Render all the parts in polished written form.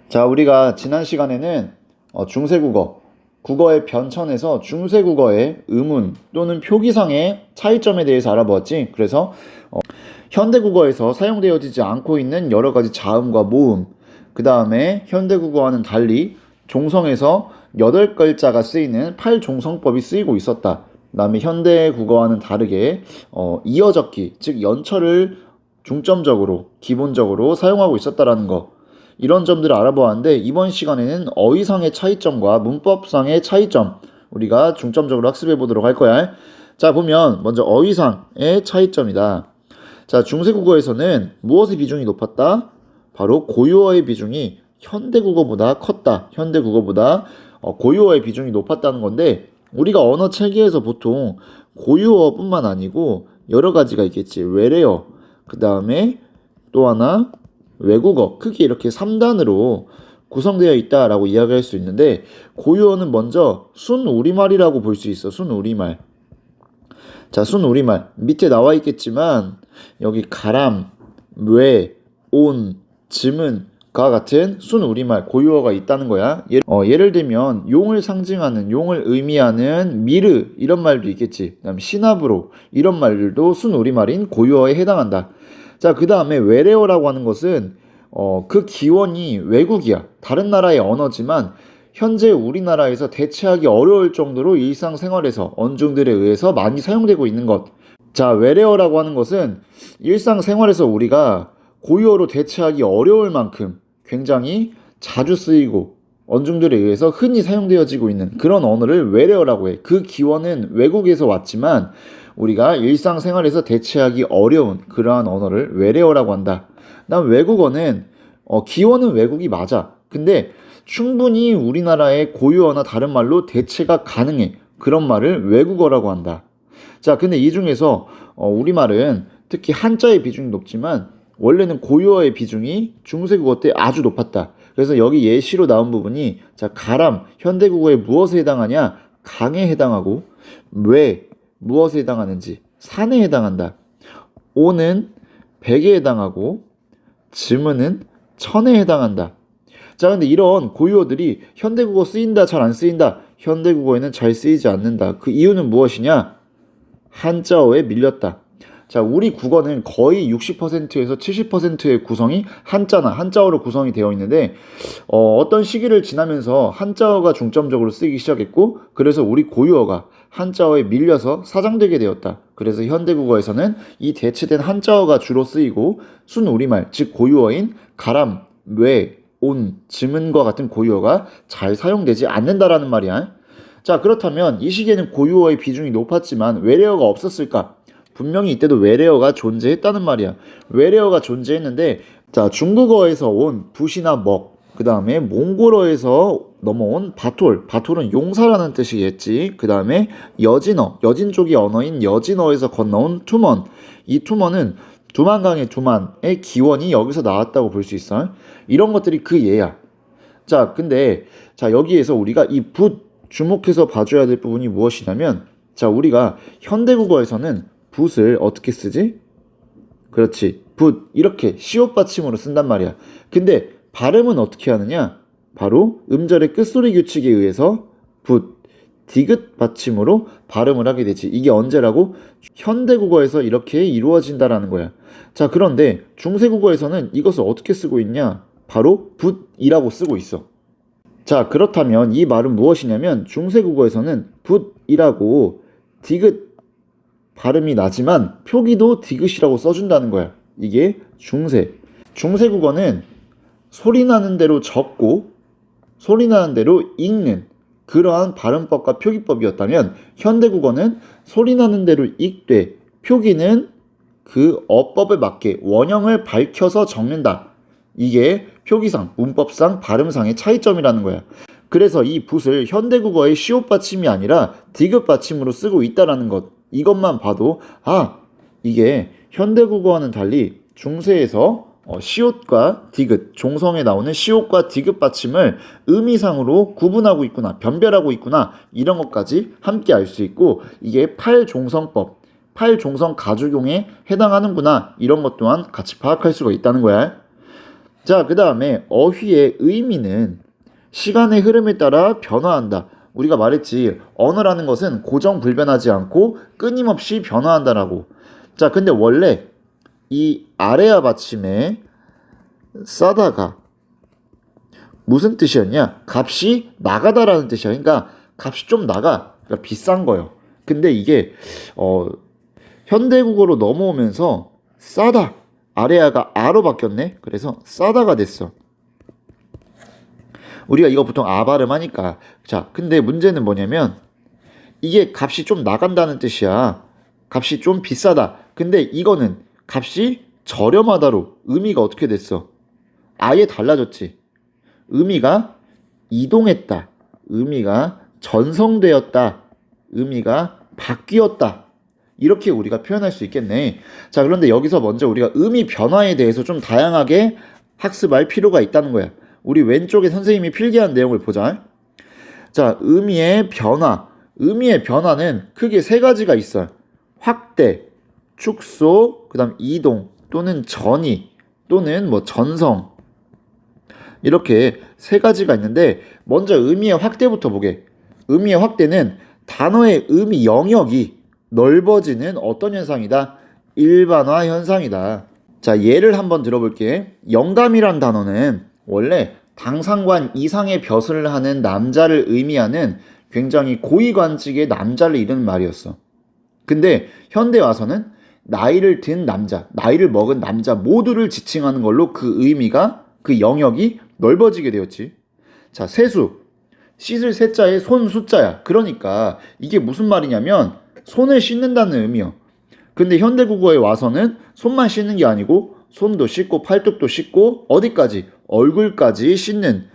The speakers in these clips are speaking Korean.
자, 우리가 지난 시간에는 국어의 변천에서 중세국어의 의문 또는 표기상의 차이점에 대해서 알아보았지. 그래서 현대국어에서 사용되어지지 않고 있는 여러 가지 자음과 모음, 그 다음에 현대국어와는 달리 종성에서 8글자가 쓰이는 팔종성법이 쓰이고 있었다. 그 다음에 현대국어와는 다르게 이어적기, 즉 연철을 중점적으로 기본적으로 사용하고 있었다라는 거, 이런 점들을 알아보았는데, 이번 시간에는 어휘상의 차이점과 문법상의 차이점 우리가 중점적으로 학습해 보도록 할 거야. 자, 보면 먼저 어휘상의 차이점이다. 자, 중세국어에서는 무엇의 비중이 높았다? 바로 고유어의 비중이 현대국어보다 컸다. 현대국어보다 고유어의 비중이 높았다는 건데, 우리가 언어 체계에서 보통 고유어뿐만 아니고 여러 가지가 있겠지. 외래어, 그 다음에 또 하나 외국어, 크게 이렇게 3단으로 구성되어 있다라고 이야기할 수 있는데, 고유어는 먼저 순우리말이라고 볼 수 있어. 순우리말. 자, 순우리말 밑에 나와 있겠지만 여기 가람, 왜, 온, 즘은과 같은 순우리말 고유어가 있다는 거야. 예를 들면 용을 상징하는, 용을 의미하는 미르, 이런 말도 있겠지. 그다음 시나브로, 이런 말들도 순우리말인 고유어에 해당한다. 자, 그 다음에 외래어라고 하는 것은 그 기원이 외국이야. 다른 나라의 언어지만 현재 우리나라에서 대체하기 어려울 정도로 일상생활에서 언중들에 의해서 많이 사용되고 있는 것. 자, 외래어라고 하는 것은 일상생활에서 우리가 고유어로 대체하기 어려울 만큼 굉장히 자주 쓰이고 언중들에 의해서 흔히 사용되어지고 있는 그런 언어를 외래어라고 해. 그 기원은 외국에서 왔지만 우리가 일상생활에서 대체하기 어려운 그러한 언어를 외래어라고 한다. 난 외국어는 기원은 외국이 맞아. 근데 충분히 우리나라의 고유어나 다른 말로 대체가 가능해. 그런 말을 외국어라고 한다. 자, 근데 이 중에서 우리말은 특히 한자의 비중이 높지만 원래는 고유어의 비중이 중세국어 때 아주 높았다. 그래서 여기 예시로 나온 부분이, 자, 가람, 현대국어에 무엇에 해당하냐? 강에 해당하고, 왜, 무엇에 해당하는지, 산에 해당한다. 오는 백에 해당하고, 즈문은 천에 해당한다. 자, 근데 이런 고유어들이 현대국어 쓰인다, 잘 안 쓰인다, 현대국어에는 잘 쓰이지 않는다. 그 이유는 무엇이냐? 한자어에 밀렸다. 자, 우리 국어는 거의 60%에서 70%의 구성이 한자어로 구성이 되어 있는데, 어떤 시기를 지나면서 한자어가 중점적으로 쓰이기 시작했고, 그래서 우리 고유어가 한자어에 밀려서 사장되게 되었다. 그래서 현대국어에서는 이 대체된 한자어가 주로 쓰이고, 순우리말, 즉 고유어인 가람, 왜, 온, 즘은과 같은 고유어가 잘 사용되지 않는다라는 말이야. 자, 그렇다면 이 시기에는 고유어의 비중이 높았지만 외래어가 없었을까? 분명히 이때도 외래어가 존재했다는 말이야. 외래어가 존재했는데, 자, 중국어에서 온 붓이나 먹, 그 다음에 몽골어에서 넘어온 바톨은 용사라는 뜻이겠지. 그 다음에 여진 쪽의 언어인 여진어에서 건너온 투먼, 이 투먼은 두만강의 두만의 기원이 여기서 나왔다고 볼 수 있어. 이런 것들이 그 예야. 자, 근데 여기에서 우리가 이 붓 주목해서 봐줘야 될 부분이 무엇이냐면, 자, 우리가 현대국어에서는 붓을 어떻게 쓰지? 그렇지, 붓, 이렇게 시옷 받침으로 쓴단 말이야. 근데 발음은 어떻게 하느냐? 바로 음절의 끝소리 규칙에 의해서 붓, 디귿 받침으로 발음을 하게 되지. 이게 언제라고? 현대국어에서 이렇게 이루어진다라는 거야. 자, 그런데 중세국어에서는 이것을 어떻게 쓰고 있냐? 바로 붓이라고 쓰고 있어. 자, 그렇다면 이 말은 무엇이냐면, 중세국어에서는 붓이라고 디귿 발음이 나지만 표기도 디귿이라고 써준다는 거야. 이게 중세국어는 소리나는 대로 적고 소리나는 대로 읽는 그러한 발음법과 표기법이었다면, 현대국어는 소리나는 대로 읽되 표기는 그 어법에 맞게 원형을 밝혀서 적는다. 이게 표기상, 문법상, 발음상의 차이점이라는 거야. 그래서 이 붓을 현대국어의 시옷 받침이 아니라 디귿 받침으로 쓰고 있다라는 것, 이것만 봐도 이게 현대국어와는 달리 중세에서 시옷과 디귿, 종성에 나오는 시옷과 디귿 받침을 의미상으로 구분하고 있구나, 변별하고 있구나, 이런 것까지 함께 알 수 있고, 이게 팔종성법, 팔종성 가죽용에 해당하는구나, 이런 것 또한 같이 파악할 수가 있다는 거야. 자, 그 다음에 어휘의 의미는 시간의 흐름에 따라 변화한다. 우리가 말했지, 언어라는 것은 고정불변하지 않고 끊임없이 변화한다라고. 자, 근데 원래 이 아래아 받침에 싸다가 무슨 뜻이었냐? 값이 나가다라는 뜻이야. 그러니까 값이 좀 나가. 그러니까 비싼 거예요. 근데 이게 현대국어로 넘어오면서 싸다. 아래아가 아로 바뀌었네. 그래서 싸다가 됐어. 우리가 이거 보통 아 발음하니까. 자, 근데 문제는 뭐냐면 이게 값이 좀 나간다는 뜻이야. 값이 좀 비싸다. 근데 이거는 값이 저렴하다로 의미가 어떻게 됐어? 아예 달라졌지. 의미가 이동했다. 의미가 전성되었다. 의미가 바뀌었다. 이렇게 우리가 표현할 수 있겠네. 자, 그런데 여기서 먼저 우리가 의미 변화에 대해서 좀 다양하게 학습할 필요가 있다는 거야. 우리 왼쪽에 선생님이 필기한 내용을 보자. 자, 의미의 변화. 의미의 변화는 크게 세 가지가 있어요. 확대, 축소, 그 다음 이동 또는 전이 또는 뭐 전성. 이렇게 세 가지가 있는데 먼저 의미의 확대부터 보게. 의미의 확대는 단어의 의미 영역이 넓어지는 어떤 현상이다? 일반화 현상이다. 자, 예를 한번 들어볼게. 영감이란 단어는 원래 당상관 이상의 벼슬을 하는 남자를 의미하는 굉장히 고위관직의 남자를 이르는 말이었어. 근데 현대 와서는 나이를 든 남자, 나이를 먹은 남자 모두를 지칭하는 걸로 그 의미가, 그 영역이 넓어지게 되었지. 자, 세수. 씻을 세자에 손 숫자야. 그러니까 이게 무슨 말이냐면 손을 씻는다는 의미요. 근데 현대국어에 와서는 손만 씻는 게 아니고 손도 씻고 팔뚝도 씻고 어디까지? 얼굴까지 씻는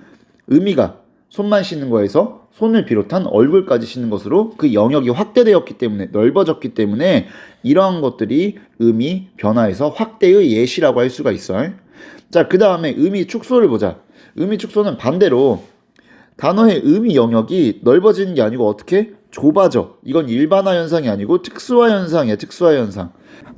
의미가 손만 씻는 거에서 손을 비롯한 얼굴까지 씻는 것으로 그 영역이 확대되었기 때문에, 넓어졌기 때문에 이러한 것들이 의미 변화에서 확대의 예시라고 할 수가 있어요. 자, 그 다음에 의미 축소를 보자. 의미 축소는 반대로 단어의 의미 영역이 넓어지는 게 아니고 어떻게? 좁아져. 이건 일반화 현상이 아니고 특수화 현상이야. 특수화 현상.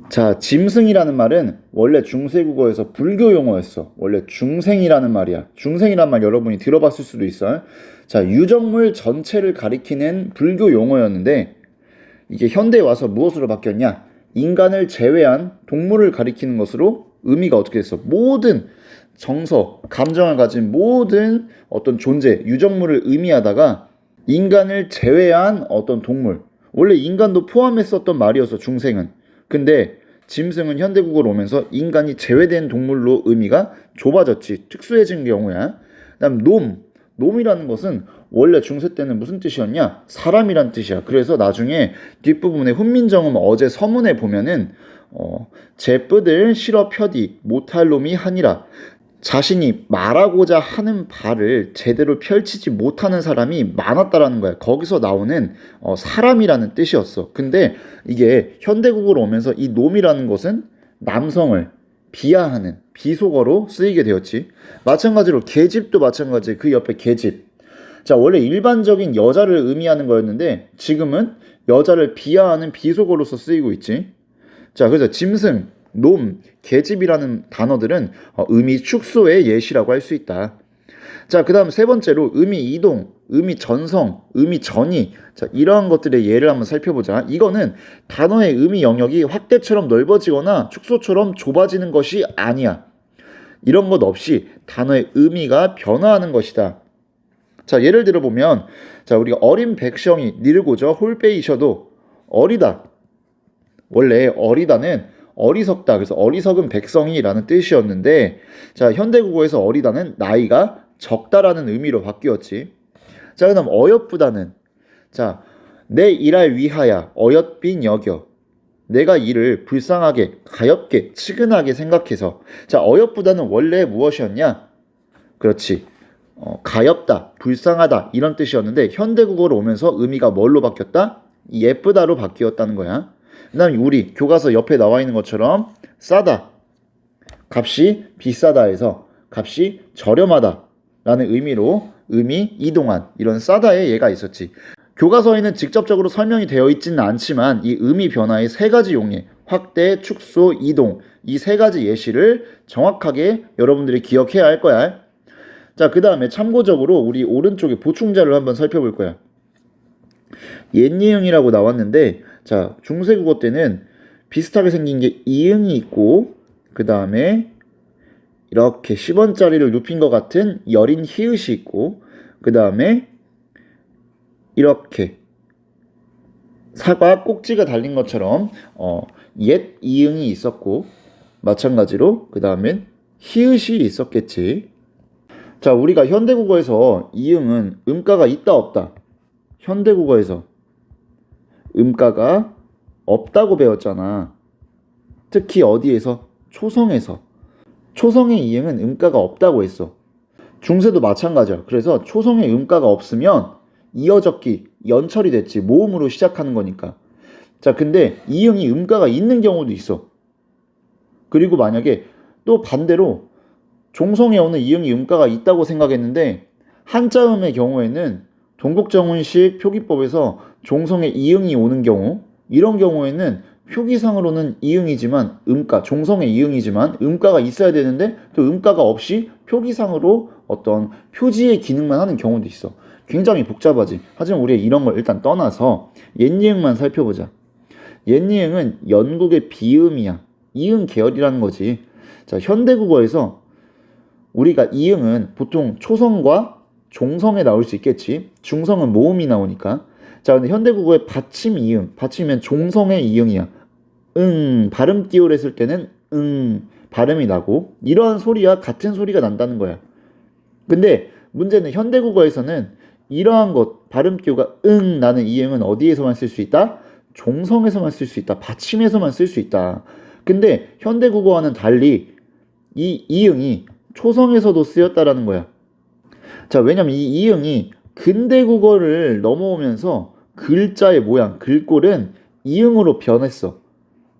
자, 짐승이라는 말은 원래 중세국어에서 불교 용어였어. 원래 중생이라는 말이야. 중생이란 말 여러분이 들어봤을 수도 있어요. 자, 유적물 전체를 가리키는 불교 용어였는데 이게 현대에 와서 무엇으로 바뀌었냐? 인간을 제외한 동물을 가리키는 것으로 의미가 어떻게 됐어? 모든 정서, 감정을 가진 모든 어떤 존재, 유적물을 의미하다가 인간을 제외한 어떤 동물, 원래 인간도 포함했었던 말이어서 중생은. 근데 짐승은 현대국어로 오면서 인간이 제외된 동물로 의미가 좁아졌지. 특수해진 경우야. 그다음 놈이라는 것은 원래 중세 때는 무슨 뜻이었냐? 사람이란 뜻이야. 그래서 나중에 뒷부분에 훈민정음 어제 서문에 보면은 제뿌들 실어 펴디 못할 놈이 하니라. 자신이 말하고자 하는 바를 제대로 펼치지 못하는 사람이 많았다라는 거야. 거기서 나오는 사람이라는 뜻이었어. 근데 이게 현대국어로 오면서 이 놈이라는 것은 남성을 비하하는 비속어로 쓰이게 되었지. 마찬가지로 계집도 마찬가지. 그 옆에 계집. 자, 원래 일반적인 여자를 의미하는 거였는데 지금은 여자를 비하하는 비속어로서 쓰이고 있지. 자, 그래서 짐승, 놈, 계집이라는 단어들은 의미 축소의 예시라고 할 수 있다. 자, 그 다음 세 번째로 의미 이동, 의미 전성, 의미 전이. 자, 이러한 것들의 예를 한번 살펴보자. 이거는 단어의 의미 영역이 확대처럼 넓어지거나 축소처럼 좁아지는 것이 아니야. 이런 것 없이 단어의 의미가 변화하는 것이다. 자, 예를 들어보면, 자, 우리가 어린 백성이 니르고저 홀빼이셔도 어리다. 원래 어리다는 어리석다. 그래서 어리석은 백성이라는 뜻이었는데, 자, 현대국어에서 어리다는 나이가 적다라는 의미로 바뀌었지. 자, 그다음 어여쁘다는, 자, 내 일할 위하여 어여빈 여겨. 내가 이를 불쌍하게, 가엾게, 측은하게 생각해서. 자, 어여쁘다는 원래 무엇이었냐? 그렇지. 가엾다, 불쌍하다 이런 뜻이었는데 현대국어로 오면서 의미가 뭘로 바뀌었다? 예쁘다로 바뀌었다는 거야. 그 다음에 우리 교과서 옆에 나와 있는 것처럼 싸다, 값이 비싸다에서 값이 저렴하다 라는 의미로 의미 이동한 이런 싸다의 예가 있었지. 교과서에는 직접적으로 설명이 되어 있지는 않지만 이 의미 변화의 세 가지 용례, 확대, 축소, 이동 이 세 가지 예시를 정확하게 여러분들이 기억해야 할 거야. 자, 그 다음에 참고적으로 우리 오른쪽에 보충자를 한번 살펴볼 거야. 옛이응이라고 나왔는데, 자, 중세국어 때는 비슷하게 생긴 게 이응이 있고, 그 다음에 이렇게 10원짜리를 눕힌 것 같은 여린 히읗이 있고, 그 다음에 이렇게 사과 꼭지가 달린 것처럼 옛 이응이 있었고, 마찬가지로 그 다음엔 히읗이 있었겠지. 자, 우리가 현대국어에서 이응은 음가가 있다 없다. 현대국어에서 음가가 없다고 배웠잖아. 특히 어디에서? 초성에서. 초성의 이응은 음가가 없다고 했어. 중세도 마찬가지야. 그래서 초성의 음가가 없으면 이어적기, 연철이 됐지. 모음으로 시작하는 거니까. 자, 근데 이응이 음가가 있는 경우도 있어. 그리고 만약에 또 반대로 종성에 오는 이응이 음가가 있다고 생각했는데 한자음의 경우에는 동국정운식 표기법에서 종성에 이응이 오는 경우, 이런 경우에는 표기상으로는 이응이지만 음가, 종성의 이응이지만 음가가 있어야 되는데 또 음가가 없이 표기상으로 어떤 표지의 기능만 하는 경우도 있어. 굉장히 복잡하지. 하지만 우리가 이런 걸 일단 떠나서 옛이응만 살펴보자. 옛이응은 연국의 비음이야. 이응 계열이라는 거지. 자, 현대국어에서 우리가 이응은 보통 초성과 종성에 나올 수 있겠지. 중성은 모음이 나오니까. 자, 근데 현대국어의 받침 이응, 받침이면 종성의 이응이야. 발음 띄우를 했을 때는 발음이 나고 이러한 소리와 같은 소리가 난다는 거야. 근데 문제는 현대국어에서는 이러한 것, 발음 띄우가 나는 이응은 어디에서만 쓸 수 있다? 종성에서만 쓸 수 있다. 받침에서만 쓸 수 있다. 근데 현대국어와는 달리 이 이응이 초성에서도 쓰였다라는 거야. 자, 왜냐면 이 이응이 근대국어를 넘어오면서 글자의 모양, 글꼴은 이응으로 변했어.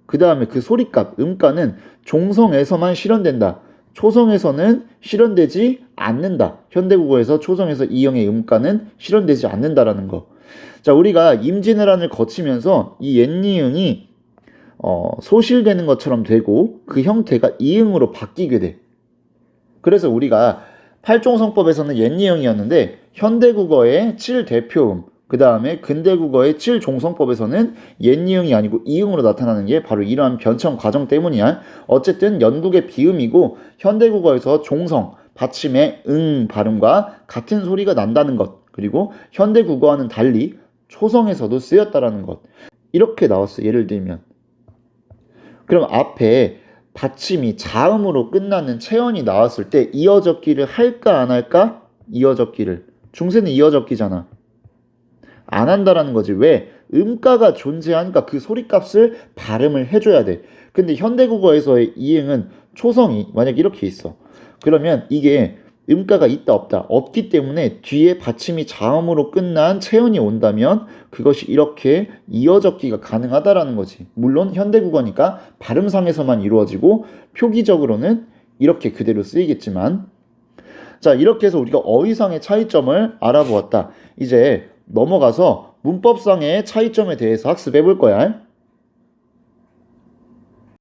그 다음에 그 소리값, 음가는 종성에서만 실현된다. 초성에서는 실현되지 않는다. 현대국어에서 초성에서 이응의 음가는 실현되지 않는다라는 거. 자, 우리가 임진왜란을 거치면서 이 옛이응이 소실되는 것처럼 되고 그 형태가 이응으로 바뀌게 돼. 그래서 우리가 팔종성법에서는 옛이응이었는데 현대국어의 7대표음, 그 다음에 근대국어의 7종성법에서는 옛이응이 아니고 이응으로 나타나는 게 바로 이러한 변천 과정 때문이야. 어쨌든 연국의 비음이고 현대국어에서 종성, 받침의 발음과 같은 소리가 난다는 것, 그리고 현대국어와는 달리 초성에서도 쓰였다라는 것. 이렇게 나왔어. 예를 들면 그럼 앞에 받침이 자음으로 끝나는 체언이 나왔을 때 이어적기를 할까 안 할까? 이어적기를. 중세는 이어적기잖아. 안 한다라는 거지. 왜? 음가가 존재하니까 그 소리값을 발음을 해줘야 돼. 근데 현대국어에서의 이응은 초성이 만약 이렇게 있어. 그러면 이게 음가가 있다 없다. 없기 때문에 뒤에 받침이 자음으로 끝난 체언이 온다면 그것이 이렇게 이어적기가 가능하다라는 거지. 물론 현대국어니까 발음상에서만 이루어지고 표기적으로는 이렇게 그대로 쓰이겠지만, 자, 이렇게 해서 우리가 어휘상의 차이점을 알아보았다. 이제 넘어가서 문법상의 차이점에 대해서 학습해 볼 거야.